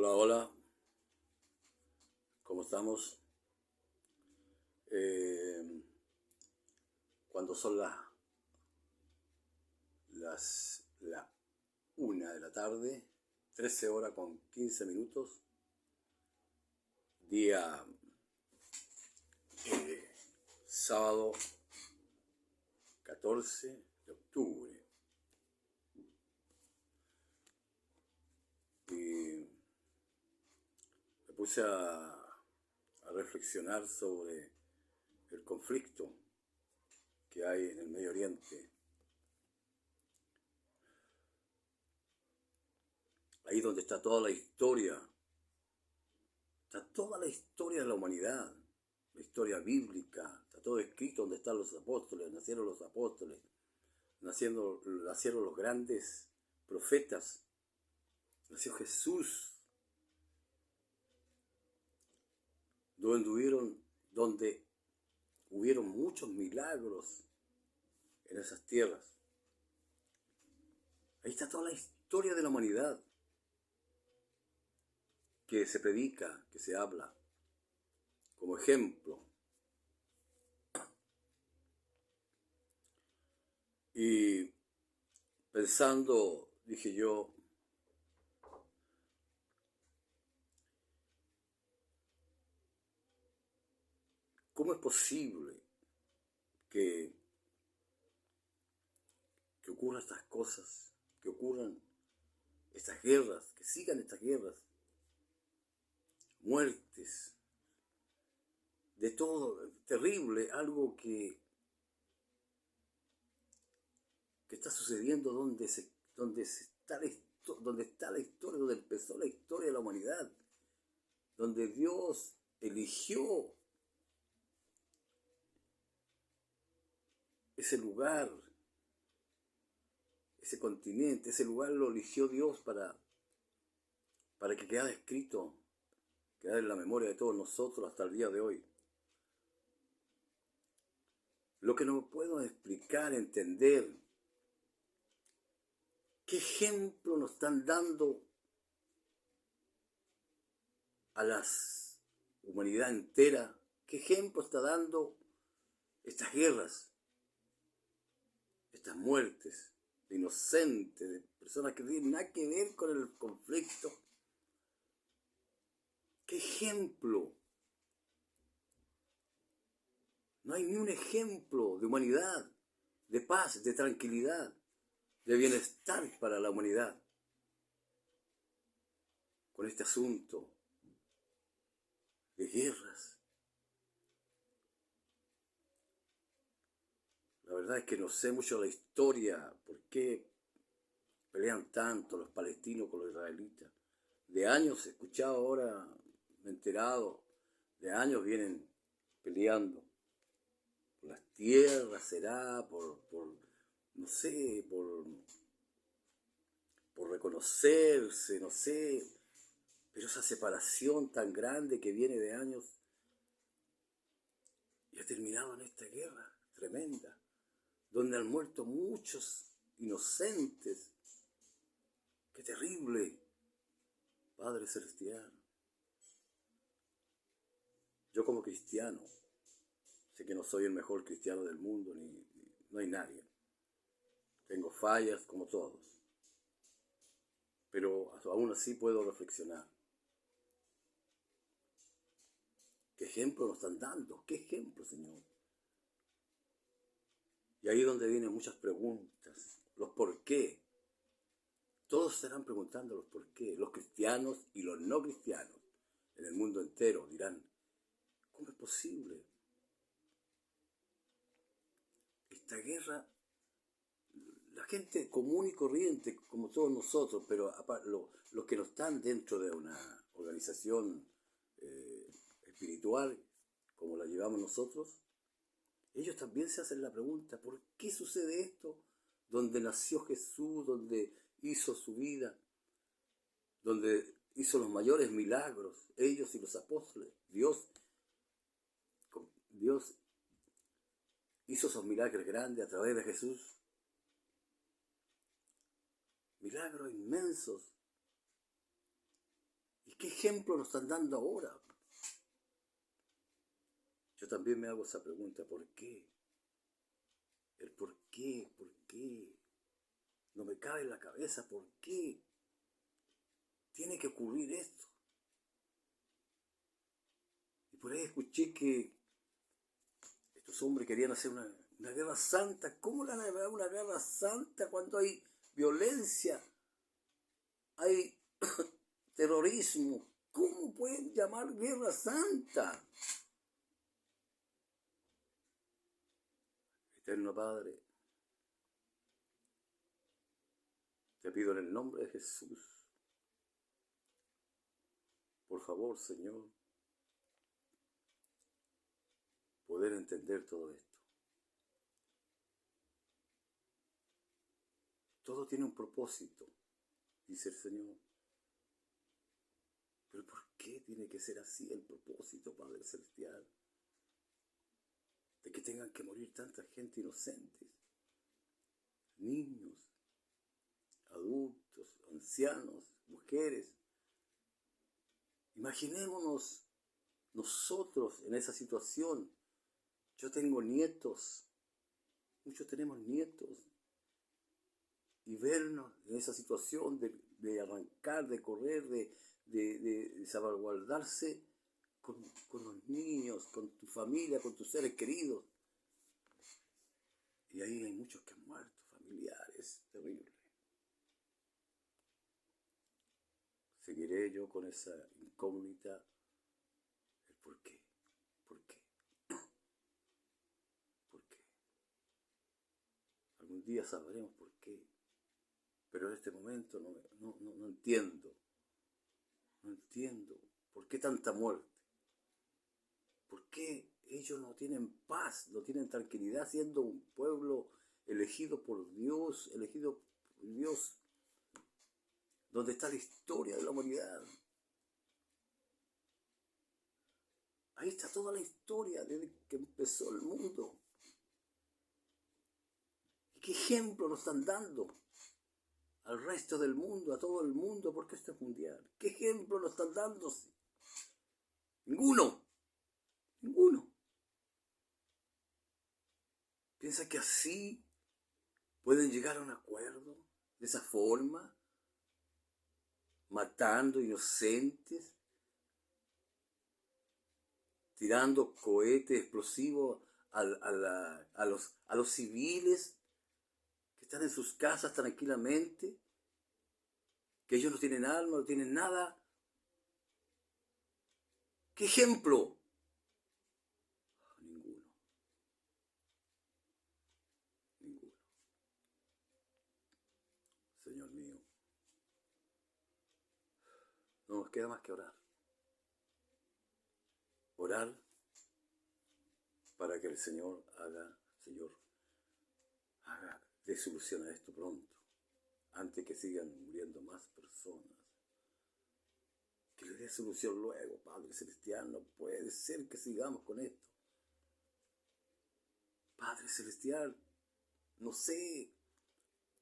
Hola, hola, ¿cómo estamos? Eh, cuando son la 1 de la tarde, 13 horas con 15 minutos, día sábado 14 de octubre. Y me puse a reflexionar sobre el conflicto que hay en el Medio Oriente, ahí donde está toda la historia. Está toda la historia de la humanidad, la historia bíblica, está todo escrito donde están los apóstoles, nacieron los grandes profetas, nació Jesús, donde hubieron muchos milagros en esas tierras. Ahí está toda la historia de la humanidad que se predica, que se habla, como ejemplo. Y pensando, dije yo, ¿cómo es posible que ocurran estas cosas, que ocurran estas guerras, que sigan estas guerras, muertes, de todo, terrible, algo que está sucediendo donde está donde está la historia, donde empezó la historia de la humanidad, donde Dios eligió ese lugar, ese continente, ese lugar lo eligió Dios para que quedara escrito, quedara en la memoria de todos nosotros hasta el día de hoy. Lo que no puedo explicar, entender, ¿qué ejemplo nos están dando a la humanidad entera? ¿Qué ejemplo está dando estas guerras, estas muertes de inocentes, de personas que no tienen nada que ver con el conflicto? ¿Qué ejemplo? No hay ni un ejemplo de humanidad, de paz, de tranquilidad, de bienestar para la humanidad con este asunto de guerras. La verdad es que no sé mucho la historia, por qué pelean tanto los palestinos con los israelitas. De años he escuchado ahora, me he enterado, de años vienen peleando. Por las tierras será, no sé, por reconocerse, no sé. Pero esa separación tan grande que viene de años y ha terminado en esta guerra tremenda, donde han muerto muchos inocentes. ¡Qué terrible! Padre Celestial. Yo como cristiano, sé que no soy el mejor cristiano del mundo, no hay nadie. Tengo fallas como todos. Pero aún así puedo reflexionar. ¿Qué ejemplo nos están dando? ¿Qué ejemplo, Señor? Y ahí es donde vienen muchas preguntas. Los por qué. Todos estarán preguntando los por qué. Los cristianos y los no cristianos en el mundo entero dirán, ¿cómo es posible? Esta guerra, la gente común y corriente, como todos nosotros, pero los que no están dentro de una organización espiritual, como la llevamos nosotros, ellos también se hacen la pregunta, ¿por qué sucede esto? Donde nació Jesús, donde hizo su vida, donde hizo los mayores milagros, ellos y los apóstoles. Dios hizo esos milagros grandes a través de Jesús. Milagros inmensos. ¿Y qué ejemplo nos están dando ahora? Yo también me hago esa pregunta, ¿por qué? El por qué, ¿por qué? No me cabe en la cabeza, ¿por qué tiene que ocurrir esto? Y por ahí escuché que estos hombres querían hacer una guerra santa. ¿Cómo la van a llamar una guerra santa cuando hay violencia, hay terrorismo? ¿Cómo pueden llamar guerra santa? Eterno Padre, te pido en el nombre de Jesús, por favor, Señor, poder entender todo esto. Todo tiene un propósito, dice el Señor. Pero ¿por qué tiene que ser así el propósito, Padre Celestial? De que tengan que morir tanta gente inocente, niños, adultos, ancianos, mujeres. Imaginémonos nosotros en esa situación. Yo tengo nietos, muchos tenemos nietos, y vernos en esa situación de arrancar, de correr, de salvaguardarse con los niños, con tu familia, con tus seres queridos. Y ahí hay muchos que han muerto, familiares, terrible. Seguiré yo con esa incógnita, el por qué, por qué, por qué. Algún día sabremos por qué, pero en este momento no entiendo. No entiendo por qué tanta muerte. ¿Por qué ellos no tienen paz, no tienen tranquilidad siendo un pueblo elegido por Dios, donde está la historia de la humanidad? Ahí está toda la historia desde que empezó el mundo. ¿Y qué ejemplo nos están dando al resto del mundo, a todo el mundo? Porque esto es mundial. ¿Qué ejemplo nos están dando? Ninguno. Ninguno. ¿Piensa que así pueden llegar a un acuerdo de esa forma? Matando inocentes, tirando cohetes explosivos a los civiles que están en sus casas tranquilamente, que ellos no tienen alma, no tienen nada. ¿Qué ejemplo? Ninguno. Ninguno. Señor mío, no nos queda más que orar. Orar para que el Señor dé solución a esto pronto, antes que sigan muriendo más personas. Que le dé solución luego, Padre Celestial. No puede ser que sigamos con esto. Padre Celestial, no sé,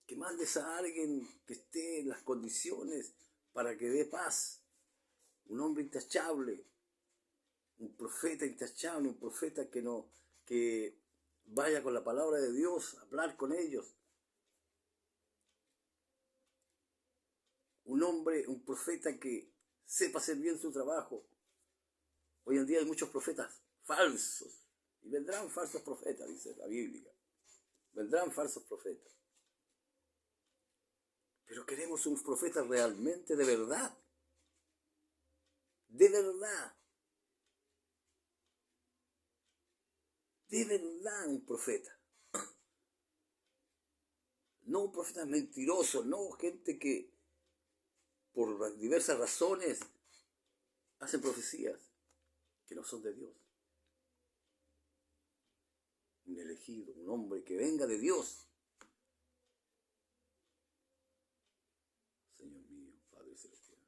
que mandes a alguien que esté en las condiciones para que dé paz. Un hombre intachable, un profeta intachable, un profeta que vaya con la palabra de Dios a hablar con ellos. Un hombre, un profeta que sepa hacer bien su trabajo. Hoy en día hay muchos profetas falsos. Y vendrán falsos profetas, dice la Biblia. Vendrán falsos profetas. Pero queremos un profeta realmente de verdad. De verdad. De verdad un profeta. No un profeta mentiroso, no gente que por diversas razones hacen profecías que no son de Dios. Un elegido, un hombre que venga de Dios. Señor mío, Padre Celestial.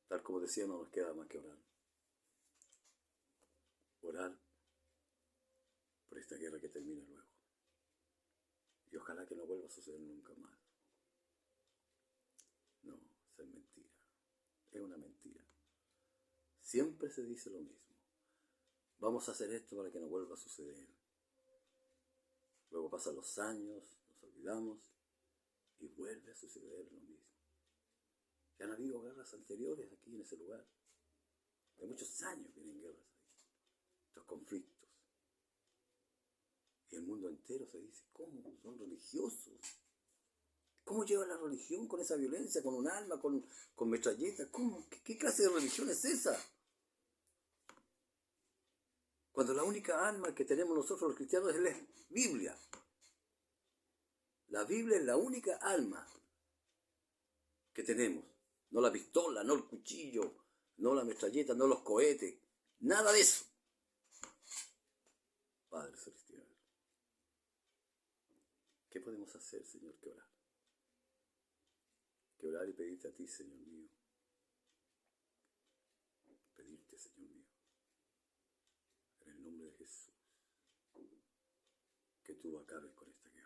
Tal como decía, no nos queda más que orar. Orar por esta guerra que termine luego. Y ojalá que no vuelva a suceder nunca más. No, se me es una mentira. Siempre se dice lo mismo. Vamos a hacer esto para que no vuelva a suceder. Luego pasan los años, nos olvidamos y vuelve a suceder lo mismo. Ya han habido guerras anteriores aquí en ese lugar. De muchos años vienen guerras ahí. Estos conflictos. Y el mundo entero se dice, ¿cómo? Son religiosos. ¿Cómo lleva la religión con esa violencia, con un arma, con metralletas? ¿Cómo? ¿Qué clase de religión es esa? Cuando la única arma que tenemos nosotros los cristianos es la Biblia. La Biblia es la única arma que tenemos. No la pistola, no el cuchillo, no la metralleta, no los cohetes. Nada de eso. Padre Celestial, ¿qué podemos hacer, Señor, que orar? Que orar y pedirte a ti, Señor mío. Pedirte, Señor mío, en el nombre de Jesús, que tú acabes con esta guerra.